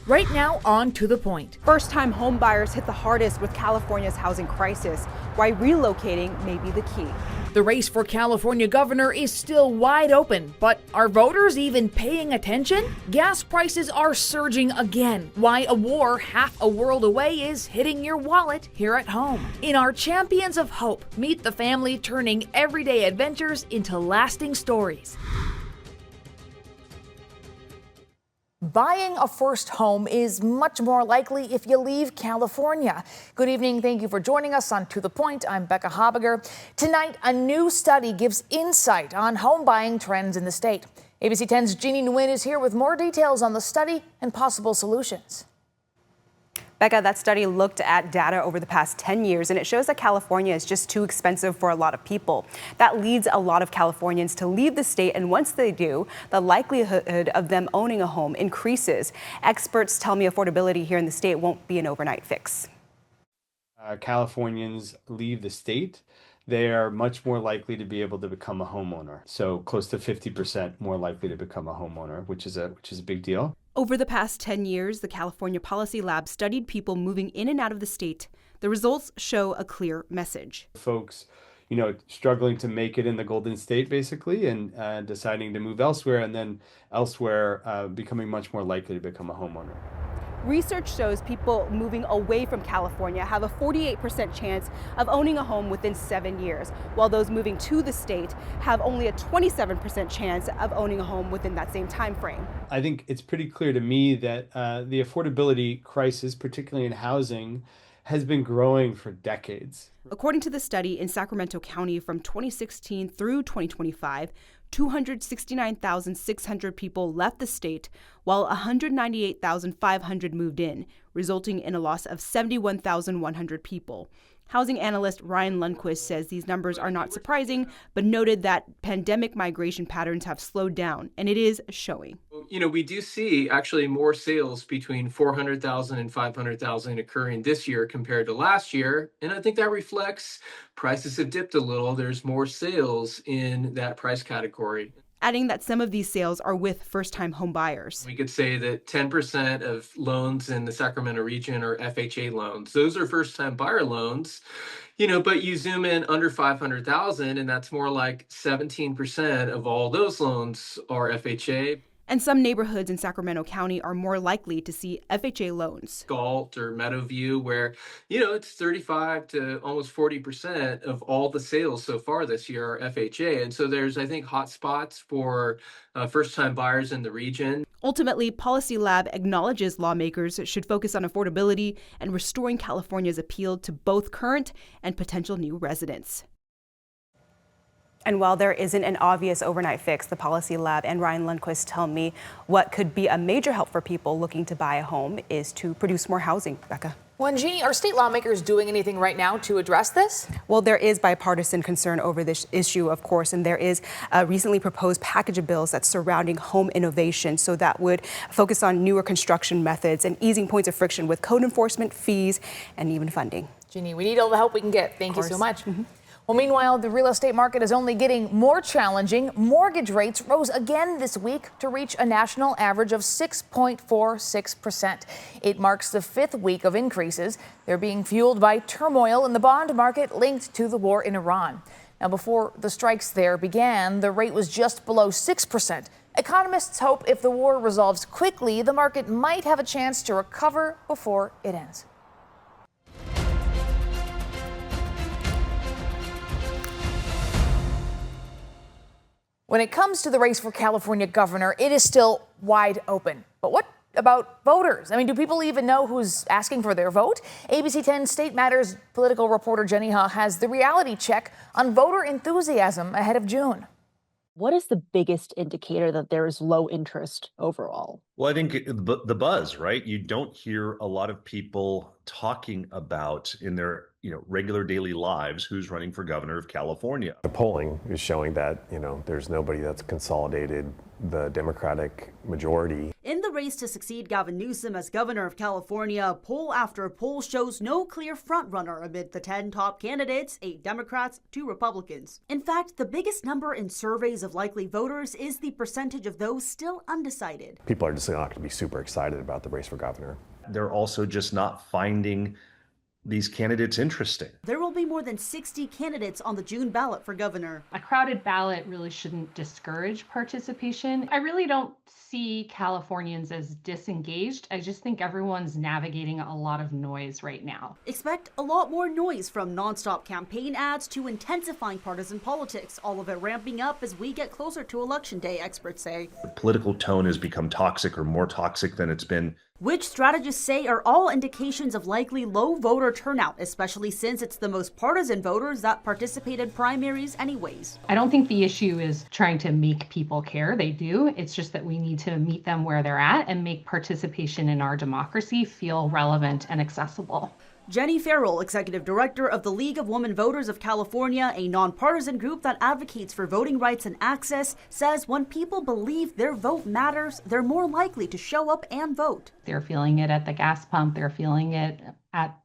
Right now, on to the point. First-time home buyers hit the hardest with California's housing crisis, why relocating may be the key. The race for California governor is still wide open, but are voters even paying attention? Gas prices are surging again. Why a war half a world away is hitting your wallet here at home. In our Champions of Hope, meet the family turning everyday adventures into lasting stories. Buying a first home is much more likely if you leave California. Good evening. Thank you for joining us on To The Point. I'm Becca Habiger. Tonight, a new study gives insight on home buying trends in the state. ABC 10's Jeannie Nguyen is here with more details on the study and possible solutions. Becca, that study looked at data over the past 10 years, and it shows that California is just too expensive for a lot of people. That leads a lot of Californians to leave the state, and once they do, the likelihood of them owning a home increases. Experts tell me affordability here in the state won't be an overnight fix. Californians leave the state, they are much more likely to be able to become a homeowner. So close to 50% more likely to become a homeowner, which is a big deal. Over the past 10 years, the California Policy Lab studied people moving in and out of the state. The results show a clear message. Folks, struggling to make it in the Golden State, basically, and deciding to move elsewhere, and then elsewhere becoming much more likely to become a homeowner. Research shows people moving away from California have a 48% chance of owning a home within 7 years, while those moving to the state have only a 27% chance of owning a home within that same time frame. I think it's pretty clear to me that the affordability crisis, particularly in housing, has been growing for decades. According to the study in Sacramento County from 2016 through 2025, 269,600 people left the state, while 198,500 moved in, resulting in a loss of 71,100 people. Housing analyst Ryan Lundquist says these numbers are not surprising, but noted that pandemic migration patterns have slowed down, and it is showing. We do see actually more sales between 400,000 and 500,000 occurring this year compared to last year. And I think that reflects prices have dipped a little. There's more sales in that price category. Adding that some of these sales are with first-time home buyers. We could say that 10% of loans in the Sacramento region are FHA loans. Those are first-time buyer loans, but you zoom in under 500,000 and that's more like 17% of all those loans are FHA. And some neighborhoods in Sacramento County are more likely to see FHA loans. Galt or Meadowview, where, it's 35 to almost 40% of all the sales so far this year are FHA. And so there's, I think, hot spots for first-time buyers in the region. Ultimately, Policy Lab acknowledges lawmakers should focus on affordability and restoring California's appeal to both current and potential new residents. And while there isn't an obvious overnight fix, the Policy Lab and Ryan Lundquist tell me what could be a major help for people looking to buy a home is to produce more housing. Becca. Well, and Jeannie, are state lawmakers doing anything right now to address this? Well, there is bipartisan concern over this issue, of course, and there is a recently proposed package of bills that's surrounding home innovation. So that would focus on newer construction methods and easing points of friction with code enforcement, fees, and even funding. Jeannie, we need all the help we can get. Thank you so much. Well, meanwhile, the real estate market is only getting more challenging. Mortgage rates rose again this week to reach a national average of 6.46%. It marks the fifth week of increases. They're being fueled by turmoil in the bond market linked to the war in Iran. Now, before the strikes there began, the rate was just below 6%. Economists hope if the war resolves quickly, the market might have a chance to recover before it ends. When it comes to the race for California governor, it is still wide open. But what about voters? I mean, do people even know who's asking for their vote? ABC 10 State Matters political reporter Jenny Ha has the reality check on voter enthusiasm ahead of June. What is the biggest indicator that there is low interest overall? Well, I think the buzz, right? You don't hear a lot of people talking about in their regular daily lives who's running for governor of California. The polling is showing that there's nobody that's consolidated the Democratic majority. In the race to succeed Gavin Newsom as governor of California, poll after poll shows no clear frontrunner amid the 10 top candidates, 8 Democrats, 2 Republicans. In fact, the biggest number in surveys of likely voters is the percentage of those still undecided. People are just not going to be super excited about the race for governor. They're also just not finding these candidates interesting. There will be more than 60 candidates on the June ballot for governor. A crowded ballot really shouldn't discourage participation. I really don't see Californians as disengaged. I just think everyone's navigating a lot of noise right now. Expect a lot more noise, from nonstop campaign ads to intensifying partisan politics, all of it ramping up as we get closer to Election Day, experts say. The political tone has become toxic, or more toxic than it's been. Which strategists say are all indications of likely low voter turnout, especially since it's the most partisan voters that participate in primaries anyways. I don't think the issue is trying to make people care. They do. It's just that we need to meet them where they're at and make participation in our democracy feel relevant and accessible. Jenny Farrell, executive director of the League of Women Voters of California, a nonpartisan group that advocates for voting rights and access, says when people believe their vote matters, they're more likely to show up and vote. They're feeling it at the gas pump. They're feeling it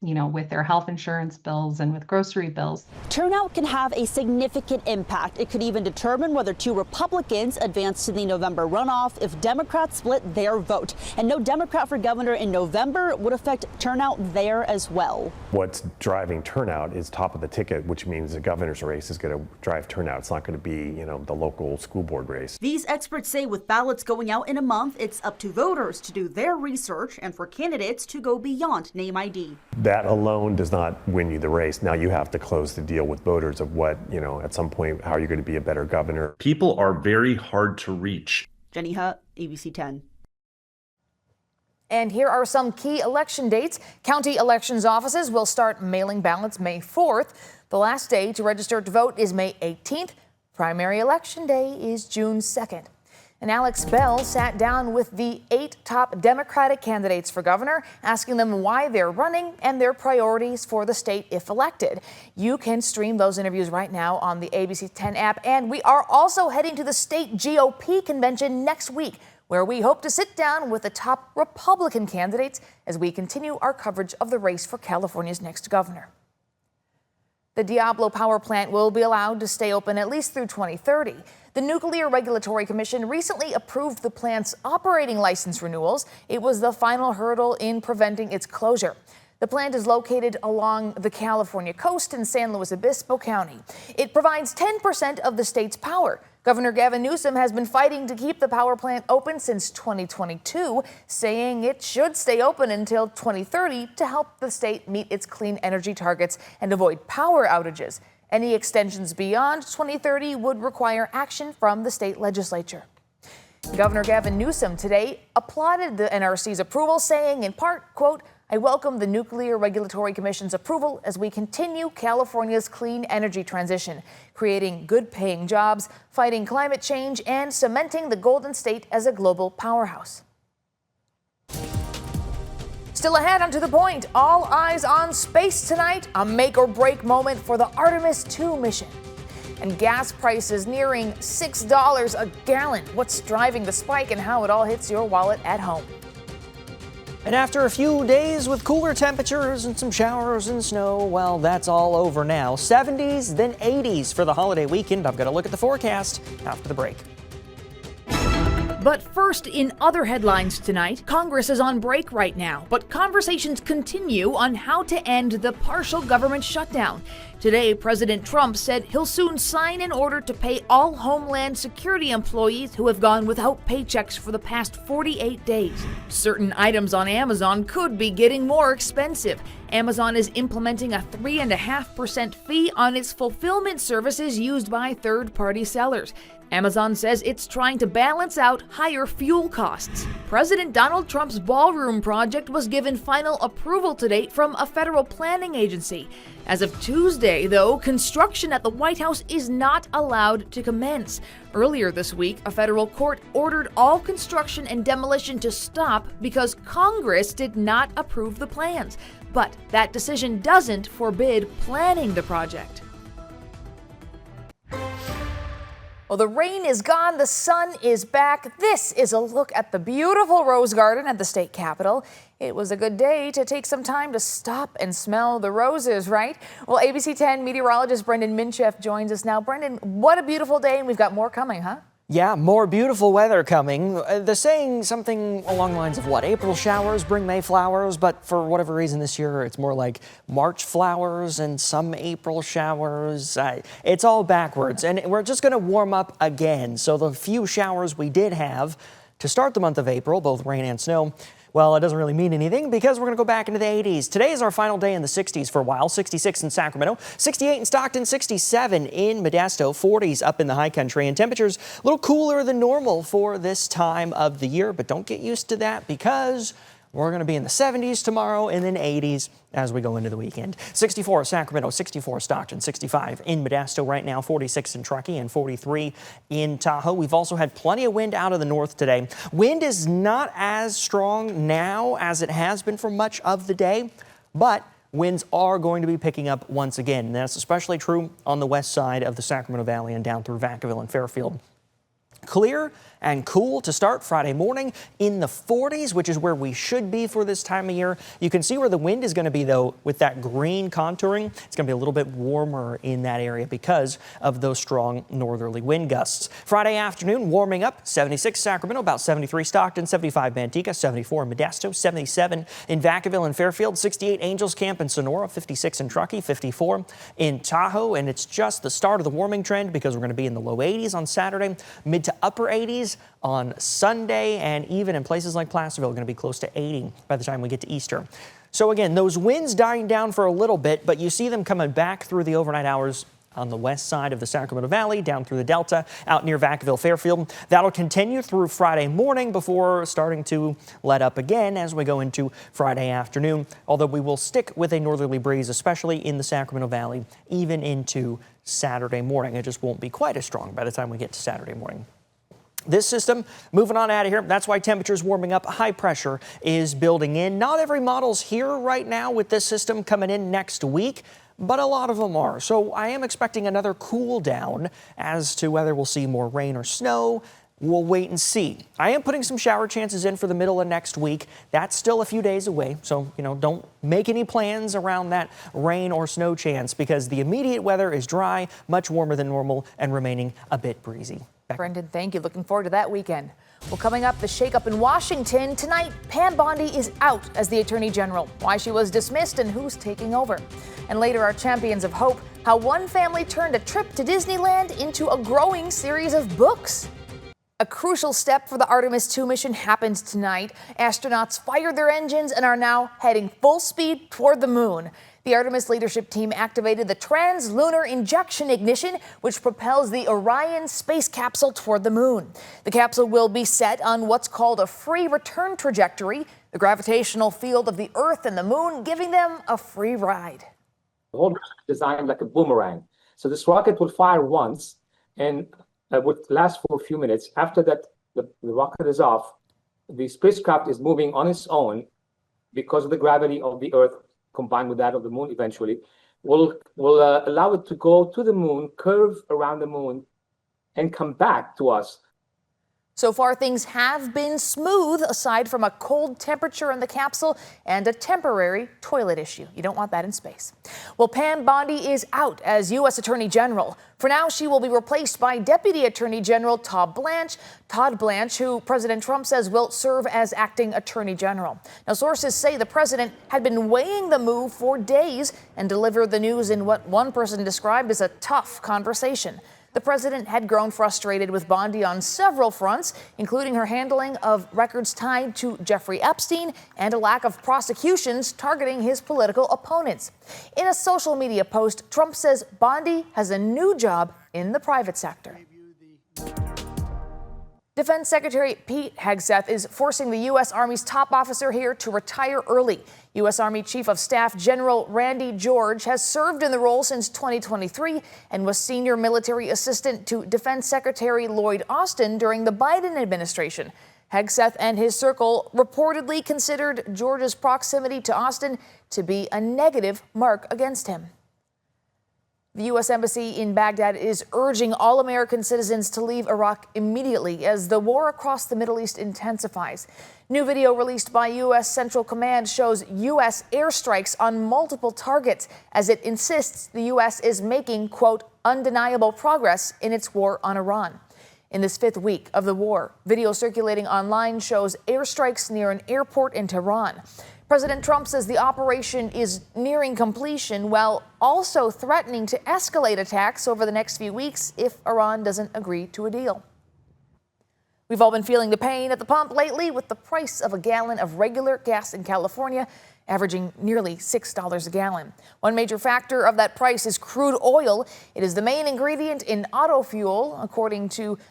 with their health insurance bills and with grocery bills. Turnout can have a significant impact. It could even determine whether 2 Republicans advance to the November runoff if Democrats split their vote. And no Democrat for governor in November would affect turnout there as well. What's driving turnout is top of the ticket, which means the governor's race is going to drive turnout. It's not going to be, the local school board race. These experts say with ballots going out in a month, it's up to voters to do their research and for candidates to go beyond name ID. That alone does not win you the race. Now you have to close the deal with voters of what, at some point, how are you going to be a better governor? People are very hard to reach. Jenny Hutt, ABC 10. And here are some key election dates. County elections offices will start mailing ballots May 4th. The last day to register to vote is May 18th. Primary election day is June 2nd. And Alex Bell sat down with the 8 top Democratic candidates for governor, asking them why they're running and their priorities for the state if elected. You can stream those interviews right now on the ABC 10 app. And we are also heading to the state GOP convention next week, where we hope to sit down with the top Republican candidates as we continue our coverage of the race for California's next governor. The Diablo power plant will be allowed to stay open at least through 2030. The Nuclear Regulatory Commission recently approved the plant's operating license renewals. It was the final hurdle in preventing its closure. The plant is located along the California coast in San Luis Obispo County. It provides 10% of the state's power. Governor Gavin Newsom has been fighting to keep the power plant open since 2022, saying it should stay open until 2030 to help the state meet its clean energy targets and avoid power outages. Any extensions beyond 2030 would require action from the state legislature. Governor Gavin Newsom today applauded the NRC's approval, saying in part, quote, "I welcome the Nuclear Regulatory Commission's approval as we continue California's clean energy transition, creating good-paying jobs, fighting climate change, and cementing the Golden State as a global powerhouse." Still ahead on To The Point, all eyes on space tonight, a make-or-break moment for the Artemis II mission. And gas prices nearing $6 a gallon. What's driving the spike and how it all hits your wallet at home. And after a few days with cooler temperatures and some showers and snow, well, that's all over now. 70s, then 80s for the holiday weekend. I've got to look at the forecast after the break. But first, in other headlines tonight, Congress is on break right now, but conversations continue on how to end the partial government shutdown. Today, President Trump said he'll soon sign an order to pay all Homeland Security employees who have gone without paychecks for the past 48 days. Certain items on Amazon could be getting more expensive. Amazon is implementing a 3.5% fee on its fulfillment services used by third-party sellers. Amazon says it's trying to balance out higher fuel costs. President Donald Trump's ballroom project was given final approval today from a federal planning agency. As of Tuesday, though, construction at the White House is not allowed to commence. Earlier this week, a federal court ordered all construction and demolition to stop because Congress did not approve the plans. But that decision doesn't forbid planning the project. Well, the rain is gone, the sun is back. This is a look at the beautiful Rose Garden at the state capitol. It was a good day to take some time to stop and smell the roses, right? Well, ABC 10 meteorologist Brendan Minchef joins us now. Brendan, what a beautiful day, and we've got more coming, huh? Yeah, more beautiful weather coming. They're saying something along the lines of what? April showers bring May flowers, but for whatever reason this year, it's more like March flowers and some April showers. It's all backwards, and we're just going to warm up again. So the few showers we did have to start the month of April, both rain and snow, well, it doesn't really mean anything because we're going to go back into the 80s. Today is our final day in the 60s for a while. 66 in Sacramento, 68 in Stockton, 67 in Modesto, 40s up in the high country, and temperatures a little cooler than normal for this time of the year. But don't get used to that because we're going to be in the 70s tomorrow and then 80s as we go into the weekend. 64 Sacramento, 64 Stockton, 65 in Modesto right now, 46 in Truckee, and 43 in Tahoe. We've also had plenty of wind out of the north today. Wind is not as strong now as it has been for much of the day, but winds are going to be picking up once again. And that's especially true on the west side of the Sacramento Valley and down through Vacaville and Fairfield. Clear and cool to start Friday morning in the 40s, which is where we should be for this time of year. You can see where the wind is going to be, though, with that green contouring. It's going to be a little bit warmer in that area because of those strong northerly wind gusts. Friday afternoon, warming up, 76 Sacramento, about 73 Stockton, 75 Manteca, 74 in Modesto, 77 in Vacaville and Fairfield, 68 Angels Camp in Sonora, 56 in Truckee, 54 in Tahoe. And it's just the start of the warming trend because we're going to be in the low 80s on Saturday, mid to upper 80s on Sunday, and even in places like Placerville, going to be close to 80 by the time we get to Easter. So again, those winds dying down for a little bit, but you see them coming back through the overnight hours on the west side of the Sacramento Valley, down through the Delta, out near Vacaville, Fairfield. That'll continue through Friday morning before starting to let up again as we go into Friday afternoon, although we will stick with a northerly breeze, especially in the Sacramento Valley, even into Saturday morning. It just won't be quite as strong by the time we get to Saturday morning. This system moving on out of here. That's why temperatures warming up. High pressure is building in. Not every model's here right now with this system coming in next week, but a lot of them are. So I am expecting another cool down. As to whether we'll see more rain or snow, we'll wait and see. I am putting some shower chances in for the middle of next week. That's still a few days away. So, don't make any plans around that rain or snow chance because the immediate weather is dry, much warmer than normal, and remaining a bit breezy. Brendan, thank you. Looking forward to that weekend. Well, coming up, the shakeup in Washington. Tonight, Pam Bondi is out as the Attorney General, why she was dismissed and who's taking over. And later, our Champions of Hope, how one family turned a trip to Disneyland into a growing series of books. A crucial step for the Artemis II mission happened tonight. Astronauts fired their engines and are now heading full speed toward the moon. The Artemis leadership team activated the Trans-Lunar Injection Ignition, which propels the Orion space capsule toward the moon. The capsule will be set on what's called a free return trajectory, the gravitational field of the Earth and the moon giving them a free ride. The whole mission is designed like a boomerang. So this rocket will fire once and would last for a few minutes. After that, the rocket is off. The spacecraft is moving on its own because of the gravity of the Earth combined with that of the moon eventually, will allow it to go to the moon, curve around the moon, and come back to us. So far, things have been smooth, aside from a cold temperature in the capsule and a temporary toilet issue. You don't want that in space. Well, Pam Bondi is out as U.S. Attorney General. For now, she will be replaced by Deputy Attorney General Todd Blanche, who President Trump says will serve as acting Attorney General. Now, sources say the president had been weighing the move for days and delivered the news in what one person described as a tough conversation. The president had grown frustrated with Bondi on several fronts, including her handling of records tied to Jeffrey Epstein and a lack of prosecutions targeting his political opponents. In a social media post, Trump says Bondi has a new job in the private sector. Defense Secretary Pete Hegseth is forcing the U.S. Army's top officer here to retire early. U.S. Army Chief of Staff General Randy George has served in the role since 2023 and was senior military assistant to Defense Secretary Lloyd Austin during the Biden administration. Hegseth and his circle reportedly considered George's proximity to Austin to be a negative mark against him. The U.S. Embassy in Baghdad is urging all American citizens to leave Iraq immediately as the war across the Middle East intensifies. New video released by U.S. Central Command shows U.S. airstrikes on multiple targets as it insists the U.S. is making, quote, undeniable progress in its war on Iran. In this fifth week of the war, video circulating online shows airstrikes near an airport in Tehran. President Trump says the operation is nearing completion while also threatening to escalate attacks over the next few weeks if Iran doesn't agree to a deal. We've all been feeling the pain at the pump lately with the price of a gallon of regular gas in California averaging nearly $6 a gallon. One major factor of that price is crude oil. It is the main ingredient in auto fuel,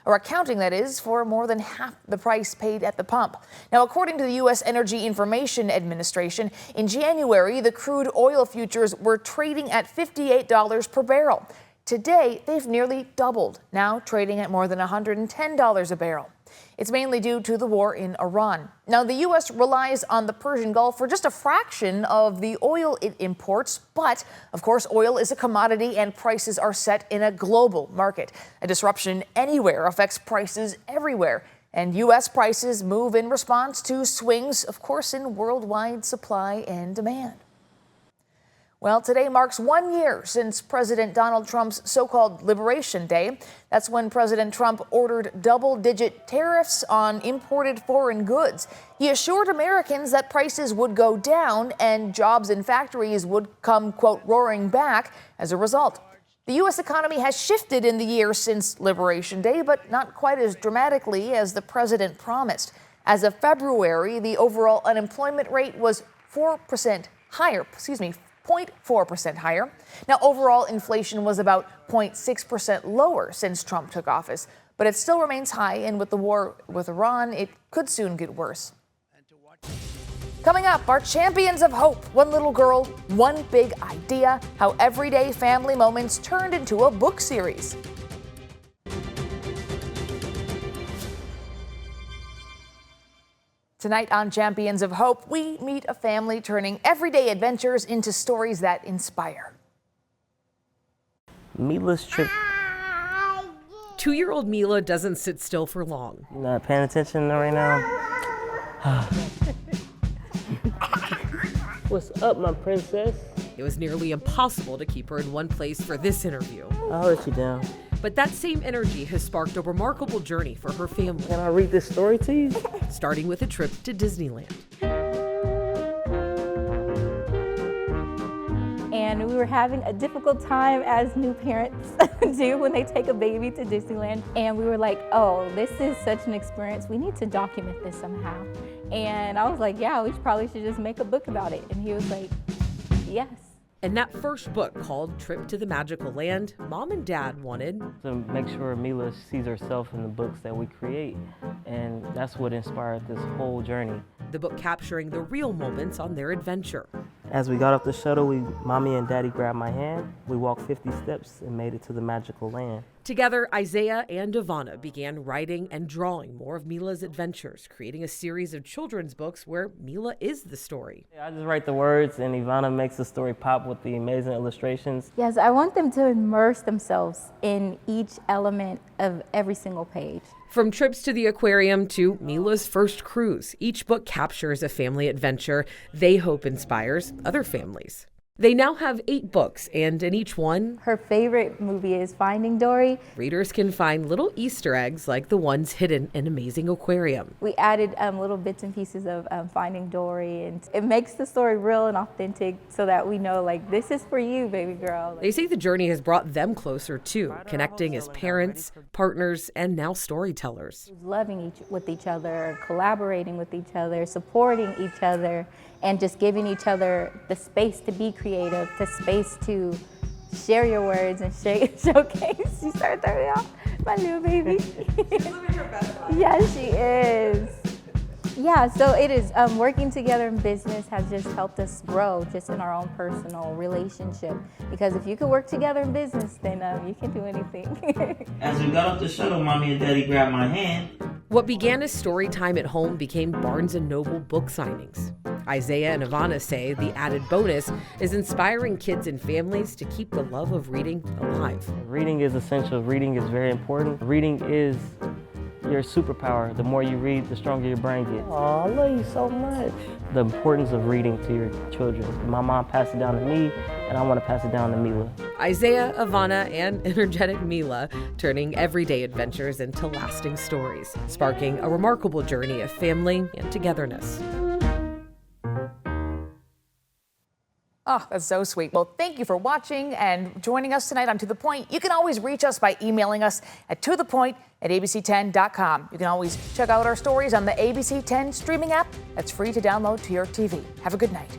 accounting that is, for more than half the price paid at the pump. Now, according to the U.S. Energy Information Administration, in January, the crude oil futures were trading at $58 per barrel. Today, they've nearly doubled, now trading at more than $110 a barrel. It's mainly due to the war in Iran. Now, the U.S. relies on the Persian Gulf for just a fraction of the oil it imports, but, of course, oil is a commodity and prices are set in a global market. A disruption anywhere affects prices everywhere, and U.S. prices move in response to swings, of course, in worldwide supply and demand. Well, today marks 1 year since President Donald Trump's so-called Liberation Day. That's when President Trump ordered double-digit tariffs on imported foreign goods. He assured Americans that prices would go down and jobs in factories would come, quote, roaring back as a result. The U.S. economy has shifted in the year since Liberation Day, but not quite as dramatically as the president promised. As of February, the overall unemployment rate was 0.4% higher. Now, overall inflation was about 0.6% lower since Trump took office, but it still remains high, and with the war with Iran, it could soon get worse. Coming up, our champions of hope. One little girl, one big idea, how everyday family moments turned into a book series. Tonight on Champions of Hope, we meet a family turning everyday adventures into stories that inspire. Mila's trip. 2-year-old Mila doesn't sit still for long. You not paying attention right now? What's up, my princess? It was nearly impossible to keep her in one place for this interview. I'll let you down. But that same energy has sparked a remarkable journey for her family. Can I read this story to you? Starting with a trip to Disneyland. And we were having a difficult time, as new parents do when they take a baby to Disneyland. And we were like, oh, this is such an experience. We need to document this somehow. And I was like, yeah, we probably should just make a book about it. And he was like, yes. And that first book, called Trip to the Magical Land, Mom and Dad wanted to make sure Mila sees herself in the books that we create. And that's what inspired this whole journey. The book capturing the real moments on their adventure. As we got off the shuttle, Mommy and Daddy grabbed my hand. We walked 50 steps and made it to the magical land. Together, Isaiah and Ivana began writing and drawing more of Mila's adventures, creating a series of children's books where Mila is the story. I just write the words and Ivana makes the story pop with the amazing illustrations. Yes, I want them to immerse themselves in each element of every single page. From trips to the aquarium to Mila's first cruise, each book captures a family adventure they hope inspires other families. They now have 8 books, and in each one, her favorite movie is Finding Dory. Readers can find little Easter eggs like the ones hidden in Amazing Aquarium. We added little bits and pieces of Finding Dory, and it makes the story real and authentic so that we know, like, this is for you, baby girl. They say the journey has brought them closer too, connecting as parents, partners, and now storytellers. Loving with each other, collaborating with each other, supporting each other, and just giving each other the space to be creative, the space to share your words and showcase. She started throwing off my new baby. She's living her best life. Yes, she is. Yeah, so it is. Working together in business has just helped us grow just in our own personal relationship. Because if you can work together in business, then you can do anything. As we got off the shuttle, Mommy and Daddy grabbed my hand. What began as story time at home became Barnes & Noble book signings. Isaiah and Ivana say the added bonus is inspiring kids and families to keep the love of reading alive. Reading is essential. Reading is very important. Reading is your superpower. The more you read, the stronger your brain gets. Oh, I love you so much. The importance of reading to your children. My mom passed it down to me, and I want to pass it down to Mila. Isaiah, Ivana, and energetic Mila turning everyday adventures into lasting stories, sparking a remarkable journey of family and togetherness. Oh, that's so sweet. Well, thank you for watching and joining us tonight on To The Point. You can always reach us by emailing us at tothepoint@abc10.com. You can always check out our stories on the ABC 10 streaming app that's free to download to your TV. Have a good night.